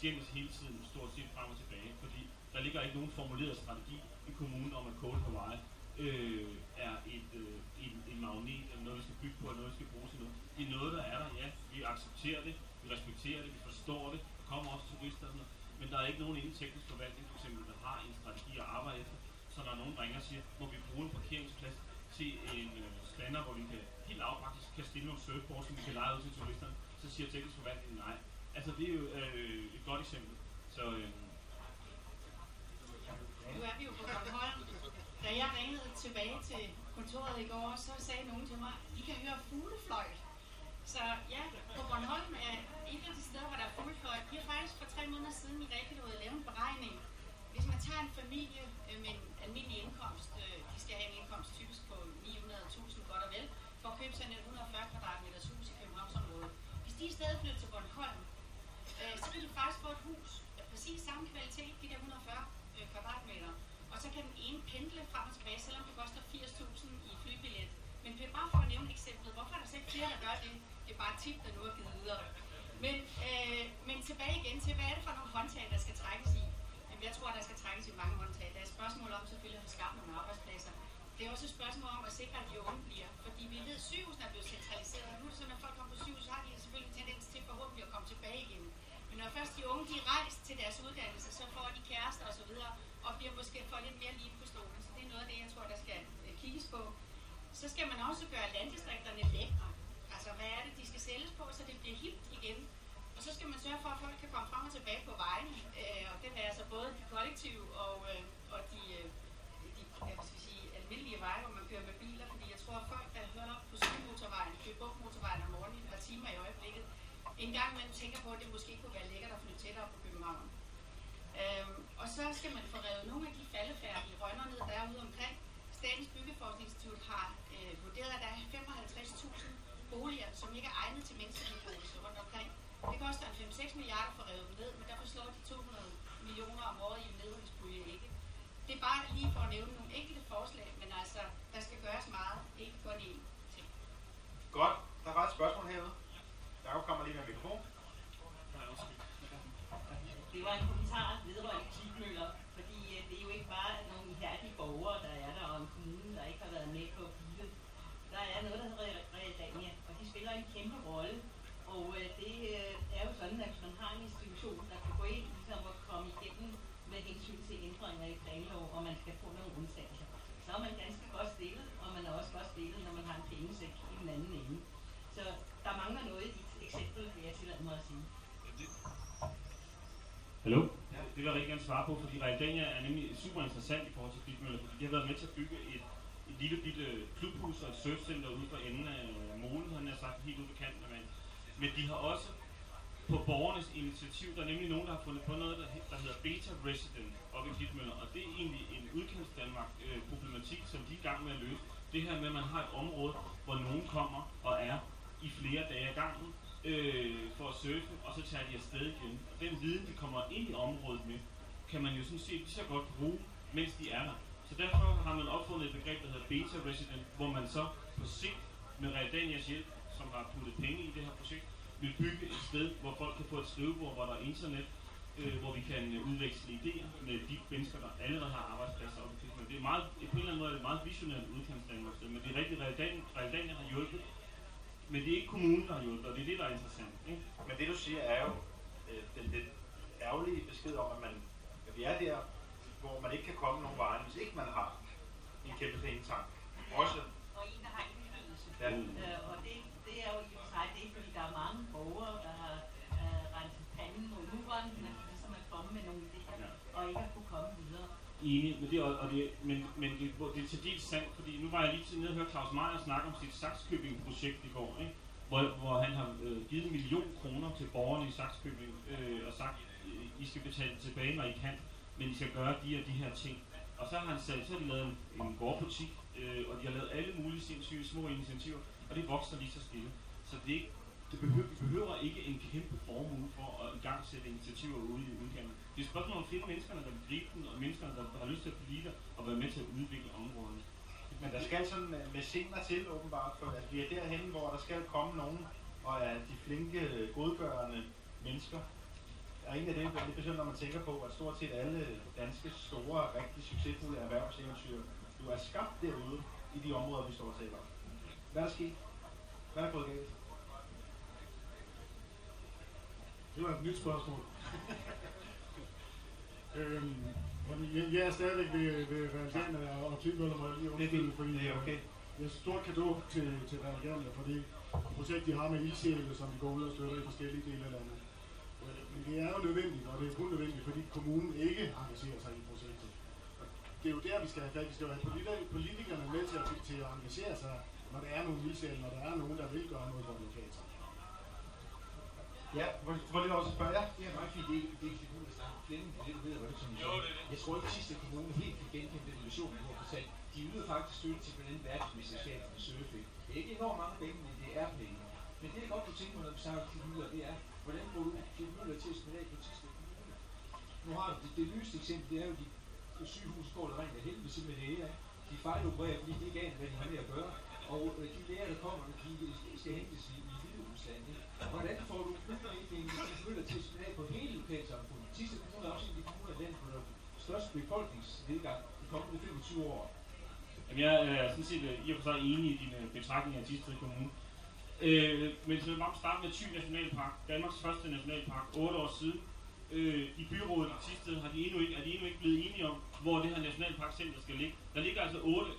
skændes hele tiden stort set frem og tilbage, fordi der ligger ikke nogen formuleret strategi i kommunen om, at Cold Hawaii er en magnet, eller noget, vi skal bygge på, eller noget, vi skal bruge til noget. Det er noget, der er der, ja. Vi accepterer det, vi respekterer det, vi forstår det, der kommer også turister og sådan noget. Men der er ikke nogen inden teknisk forvaltning, for eksempel, der har en strategi at arbejde efter. Så når nogen ringer og siger, må vi bruge en parkeringsplads til en stander, hvor vi kan helt lavpraktisk kan stille nogle surfboards, som vi kan lege ud til turisterne, så siger teknisk forvaltning nej. Altså det er jo et godt eksempel. Så nu er vi jo på Bornholm. Da jeg ringede tilbage til kontoret i går, så sagde nogen til mig, I kan høre fuglefløjt. Så ja, på Bornholm er et af de steder, hvor der er fuglefløjt. Vi har faktisk for 3 måneder siden i Regelrådet lavet en beregning. Hvis man tager en familie med en almindelig indkomst, de skal have en indkomst typisk på 900.000 godt og vel, for at købe sådan et 140 kvadratmeters hus i Københavnsområdet. Hvis de i stedet flytter til Bornholm, så kan de faktisk få et hus af præcis samme kvalitet, de der 140 kvadratmeter. Og så kan den ene pendle frem og tilbage, selvom det koster 80.000 i flybillet. Men det er bare for at nævne eksemplet. Hvorfor er der så ikke flere, der gør det? Det er bare et tip, der nu er givet videre. Men tilbage igen til, hvad er det for nogle håndtag, der skal trækkes i? Jamen, jeg tror, der skal trækkes i mange håndtag. Der er et spørgsmål om selvfølgelig at få skabt nogle arbejdspladser. Det er også et spørgsmål om at sikre, at de unge bliver. Fordi vi ved, at sygehusen er blevet centraliseret. Nu er det sådan, at folk kommer på sygehus, har de selvfølgelig en tendens til forhåbentlig at komme tilbage igen. Men når først de unge de er rejst til deres uddannelse, så får de kærester osv. og bliver måske får lidt mere liv på stolen. Så det er noget af det, jeg tror, der skal kigges på. Så skal man også gøre landdistrikterne lækre. Altså, hvad er det, de skal sælges på, så det bliver hipt igen. Og så skal man sørge for, at folk kan komme frem og tilbage på vejen. Og det er altså både de kollektive og de hvad skal vi sige, almindelige veje, hvor man kører med biler. Fordi jeg tror, at folk, der hører op på Sydmotorvejen, kører på motorvejen om morgenen et par timer i øjeblikket, en gang imellem tænker på, at det måske kunne være lækkert at flytte tættere på København. Og så skal man få revet nogle af de faldefærdige rønner ned, der er ude omkring. Statens Byggeforskningsinstitut har vurderet, at der er 55.000 boliger, som ikke er egnet til menneskebeboelse rundt omkring. Det koster 5-6 milliarder for at revet dem ned, men derfor slår de 200 millioner om året i en nedrivningspulje ikke. Det er bare lige for at nævne nogle enkelte forslag, men altså, der skal gøres meget, ikke kun én ting. Godt. Der var et spørgsmål herude. Jakob kommer lige med mikrofon. Det var en kommentar vedrørende klitmøller, fordi det er jo ikke bare nogle ihærdige borgere, der er der, og en kommune, der ikke har været med på bilen. Der er noget, der hedder Realdania, og de spiller en kæmpe rolle. Og det er jo sådan, at hvis man har en institution, der kan gå ind ligesom at komme igennem med hensyn til ændringer i planlov, og man skal få nogle undtagelser, så er man ganske godt stillet, og man er også godt stillet, når man har en pengesæk i den anden ende. Så der mangler noget i et eksempel, vil jeg tillade mig at sige. Hallo? Ja. Det vil jeg rigtig gerne svare på, fordi Realdania er nemlig super interessant i forhold til klitmøller, fordi de har været med til at bygge et lille bitte klubhus og et surfcenter ude for enden af Molen, han har sagt, helt ude ved kanten af vand. Men de har også på borgernes initiativ, der er nemlig nogen, der har fundet på noget, der hedder Beta Resident oppe i Klitmøller, og det er egentlig en udkants Danmark problematik, som de er i gang med at løse. Det her med, at man har et område, hvor nogen kommer og er i flere dage ad gangen for at surfe, og så tager de afsted igen. Og den viden, de kommer ind i området med, kan man jo sådan set lige så godt bruge, mens de er der. Så derfor har man opfundet et begreb, der hedder Beta Resident, hvor man så på sigt med Realdanias hjælp, som har puttet penge i det her projekt, vil bygge et sted, hvor folk kan få et skrivebord, hvor der er internet, hvor vi kan udveksle idéer med de mennesker, der allerede har arbejdspladser oppe i Klitmøller. Det er meget, på en eller anden måde er det meget visionært udkantsdanmark, men det er rigtigt, Realdania har hjulpet. Men det er ikke kommunen, der har hjulpet, og det er det, der er interessant. Ikke? Men det du siger er jo den lidt ærgerlige besked om, at vi er der, hvor man ikke kan komme nogen vejen, hvis ikke man har en kæmpe pengetank. Også. Og en, der har indflydelse. Ja. Og det er jo i og for sig det, fordi der er mange borgere, der har renset panden mod muren, som er kommet med nogle idéer, og ikke har kunne komme videre. Enig, men det er til dels sandt, fordi nu var jeg lige nede og høre Claus Meyer snakke om sit Sakskøbing-projekt i går, ikke? Hvor han har givet 1 million kroner til borgerne i Sakskøbing og sagt, I skal betale tilbage, når I kan, men I skal gøre de og de her ting. Og så har han sagt, så har de lavet en gårdbutik, og de har lavet alle mulige sindssyge små initiativer, og det vokser lige så stille. Så vi behøver ikke en kæmpe formue for at igangsætte initiativer ude i udkanten. Det er et spørgsmål om flere menneskerne, der vil gribe den, og menneskerne, der har lyst til at blive der og være med til at udvikle områderne. Men der skal sådan med scener til, åbenbart, for at vi er derhen, hvor der skal komme nogen, og er de flinke, godgørende mennesker, er en af dem, der er lidt besøgt, når man tænker på, at stort set alle danske store, rigtig succesfulde erhvervseventyr jo er skabt derude i de områder, vi står og taler om. Hvad er der sket? Hvad er der gået galt? Det var et nyt spørgsmål. Jeg er stadigvæk ved Realianer og Klitmøller, må jeg lige undskylde, fordi det er okay. Det er et stort cadeau til Realianer for det projekt, de har med ildsjæle, som de går ud og støtter i forskellige dele af landet. Men det er jo nødvendigt, og det er kun nødvendigt, fordi kommunen ikke engagerer sig i projektet. Og det er jo der, vi skal have fat. Vi skal have politikerne med til at engagere sig, når der er nogle ildsjæle, når der er nogen, der vil gøre noget for lokalt. Ja, hvor lige også spørger jeg? Det er meget fint, det er ikke kommunen, der snakker klemme på det, du ved, hvad det er, som jeg tror ikke, at sidste kommune helt kan genkende den illusion, du har fortalt. De yder faktisk støtte til blandt andet verdensmesterskabet med surfing. Det er ikke enormt mange penge, men det er penge. Men det er godt, du tænker, når du snakker Klitmøller, det er, hvordan får du Klitmøller til at smide af på sidste kommune? Nu har du det lyste eksempel, det er jo de sygehus går der rent af helvede til med læger. De fejlopererer, fordi de ikke aner, hvad de har med at gøre. Og de læger, der kommer, de skal hentes i Hviderusland. Hvordan får du udviklingen Klitmøller til at smide af på hele lokalsamfundet? Sidste kommune er også en af de kommuner, den på den største befolkningsnedgang de kommende 25 år. Jamen, jeg er sådan set i og for sig enig i dine betragtninger af Thisted Kommune. Men så vil jeg bare starte med Thy Nationalpark, Danmarks første nationalpark, 8 år siden. I byrådet i Thisted er de endnu ikke blevet enige om, hvor det her nationalparkcenter skal ligge. Der ligger altså 8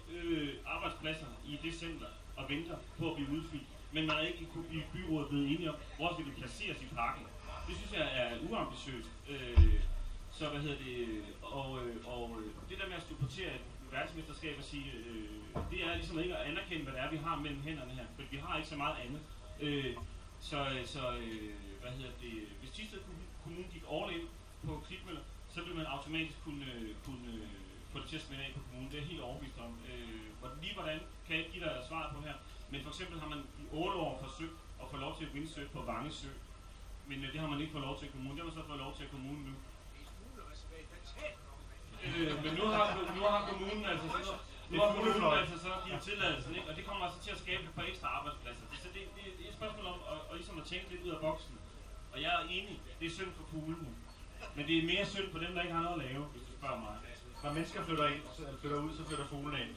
arbejdspladser i det center og venter på at blive udfyldt. Men man er ikke i byrådet blevet enige om, hvor skal det placeres i parken. Det synes jeg er uambitiøst. Så hvad hedder det, og det der med at supportere et verdensmesterskab og sige, det er ligesom ikke at anerkende, hvad det er, vi har mellem hænderne her, for vi har ikke så meget andet. Hvad hedder det, hvis Thisted Kommune gik all in på Klitmøller, så ville man automatisk kunne få det til at smide af på kommunen. Det er helt overbevist om. Lige hvordan kan jeg ikke give dig svaret på her, men for eksempel har man i 8 år forsøgt at få lov til at windsurfe på Vange Sø, men det har man ikke fået lov til at kommunen. Det har man så fået lov til at kommunen nu. Men nu har kommunen altså så givet tilladelsen, ikke? Og det kommer altså til at skabe et par ekstra arbejdspladser. Så det er et spørgsmål om at ligesom at tænke lidt ud af boksen. Og jeg er enig, det er synd for fuglene. Men det er mere synd for dem, der ikke har noget at lave, hvis du spørger mig. Når mennesker flytter ud, så flytter fuglene ind.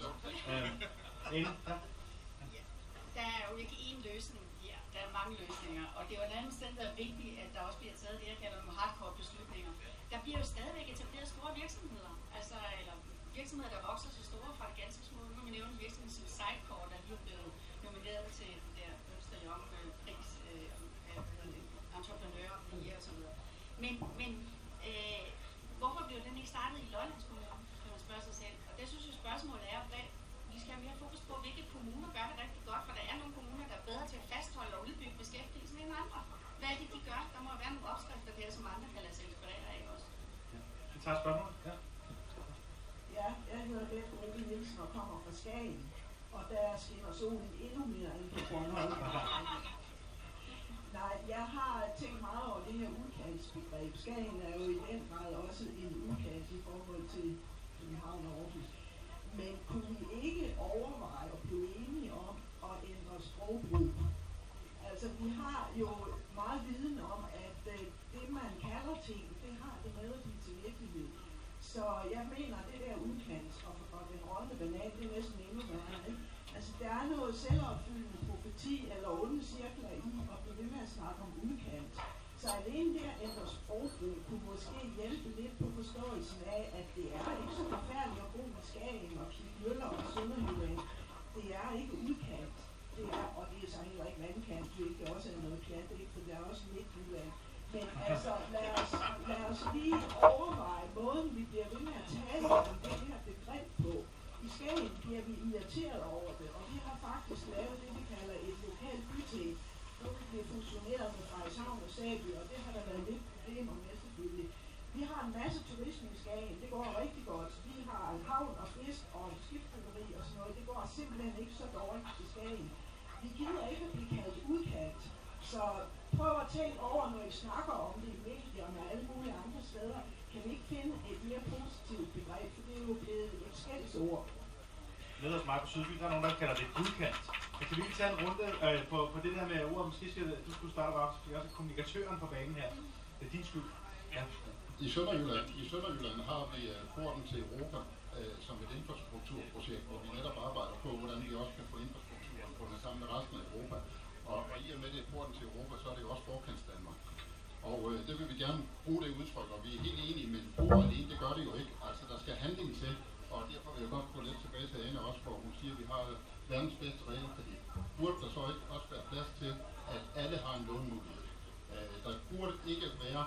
Der er jo ikke én løsning her. Der er mange løsninger. Og det er jo et andet sted, der er vigtigt, at der også bliver taget det, jeg kalder nogle hardcore beslutninger. Der bliver jo stadigvæk etableret store virksomheder. Altså, eller virksomheder, der vokser så store fra det ganske små. Nu kan man nævne en virksomhed som Sidecore, der lige er blevet nomineret til den der Ernst & Young pris entreprenør og så videre. Men hvorfor blev den ikke startet i Lollands Kommune, kan man spørge sig selv. Og det synes jeg spørgsmålet er, hvad vi skal have mere fokus på, hvilke kommuner gør det rigtig godt, for der er nogle kommuner, der er bedre til at fastholde og udbygge beskæftigelsen end andre. Hvad er det, de gør? Der må være nogle opskrifter der, som andre kan lade sig inspirere af også. Ja. Vi tager spørgsmål. Ja, jeg hedder Bette Røde Nielsen og kommer fra Skagen, og der skinner solen endnu mere end på Bornholm. Nej, jeg har tænkt meget over det her udkantsbegreb. Skagen er jo i den grad også en udkant i forhold til København og Aarhus. Men kunne vi ikke overveje og blive enige om at ændre sprogbrug? Altså, vi har jo meget viden om, at det, man kalder ting, det har det med at blive til virkelighed. Så jeg mener, det der udkant og den rådne banan, det er næsten endnu værre. Altså, der er noget selvopfyldende profeti eller onde cirkler i at blive ved med at snakke om udkant. Så alene der ændre sprogbrug kunne måske hjælpe lidt på forståelsen af, at det er ikke så forfærdeligt at bo med Skagen og Klitmøller og Sønderjylland. Det er ikke udkant. Det er, og det er så heller ikke vandkant, hvilket også er noget pjat, ikke? For der er også Midtjylland. Men altså, lad os lige overveje måden, vi bliver ved med at tale om det her begreb på. I Skagen bliver vi irriteret over det, og vi har faktisk lavet det, vi kalder et lokalt byting. Nu bliver fusioneret med Frederikshavn og Sæby, og det har der været lidt problemer med selvfølgelig. Vi har en masse turisme i Skagen, det går rigtig godt. Vi har en havn og fisk og skibsbyggeri og sådan noget, det går simpelthen ikke så dårligt i Skagen. Vi gider ikke at blive kaldt udkant, så prøv at tænke over, når I snakker om det i medierne og alle mulige andre steder, kan vi ikke finde et mere positivt begreb, for det er jo blevet et skældsord. Nede hos mig på Sydby, der er nogen, der kalder det udkant. Men kan vi ikke tage en runde på det der med ord? Måske skal du skulle starte op, så skal vi også have kommunikatøren på banen her. Det er din skyld. I Sønderjylland har vi porten til Europa som et infrastrukturprojekt, hvor vi netop arbejder på, hvordan vi også kan få infrastrukturen på den sammen med resten af Europa. Og i og med det porten til Europa, så er det jo også Forkants-Danmark. Og det vil vi gerne bruge det udtryk, og vi er helt enige, men ord alene, det gør det jo ikke. Altså, der skal handling til, og derfor vil jeg godt gå lidt tilbage til Ane også, hvor hun siger, at vi har verdens bedste realkredit. Burde der så ikke også være plads til, at alle har en lånemulighed? Der burde ikke være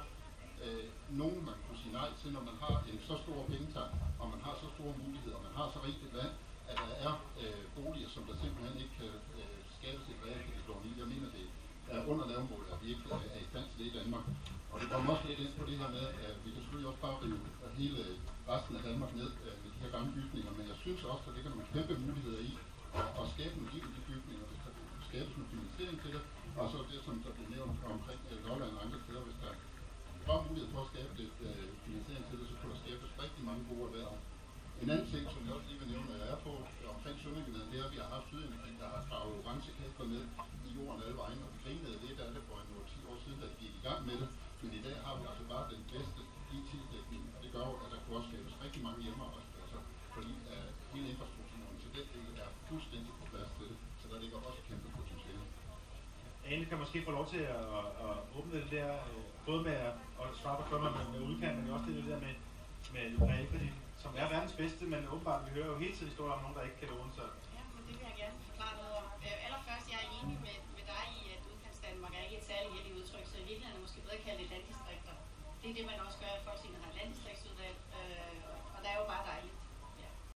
nogen, man kunne sige nej til, når man har en så stor pengetank, og man har så store muligheder, og man har så rigt et land, at der er boliger, som der simpelthen ikke kan skabes et realkreditlån i. Jeg mener, det er under lavmålet, at vi ikke er i stand til det i Danmark. Og det kommer også lidt ind på det her med, at vi kan selvfølgelig også bare rive hele resten af Danmark ned med de her gamle bygninger, men jeg synes også, at der ligger nogle kæmpe muligheder i at skabe nogle liv i de bygninger, hvis der skabes nogle finansiering til det, og så det, som der blev nævnt omkring Lolland og andre steder, hvis der var mulighed for at skabe lidt finansiering til det, så kunne der skabes rigtig mange gode erhverv. En anden ting, som jeg også lige vil nævne, når jeg er på omkring Sønderjylland, det er, at vi har haft Sydenergi, der har gravet orange-kabler ned i jorden alle vejen, og vi grinede lidt af det for en 10 år siden, da vi gik i gang med det. Men i dag har vi altså bare den bedste IT-dækning, og det gør jo, at der kunne også skabes rigtig mange hjemmearbejdspladser, fordi hele infrastrukturen til den del er fuldstændig på plads til det, så der ligger også kæmpe potentiale. Ane kan måske få lov til at åbne det der, både med at svare på spørgsmål med udkant, men også det der med realkredit, som er verdens bedste, men åbenbart vi hører jo hele tiden historier om nogen, der ikke kan låne sig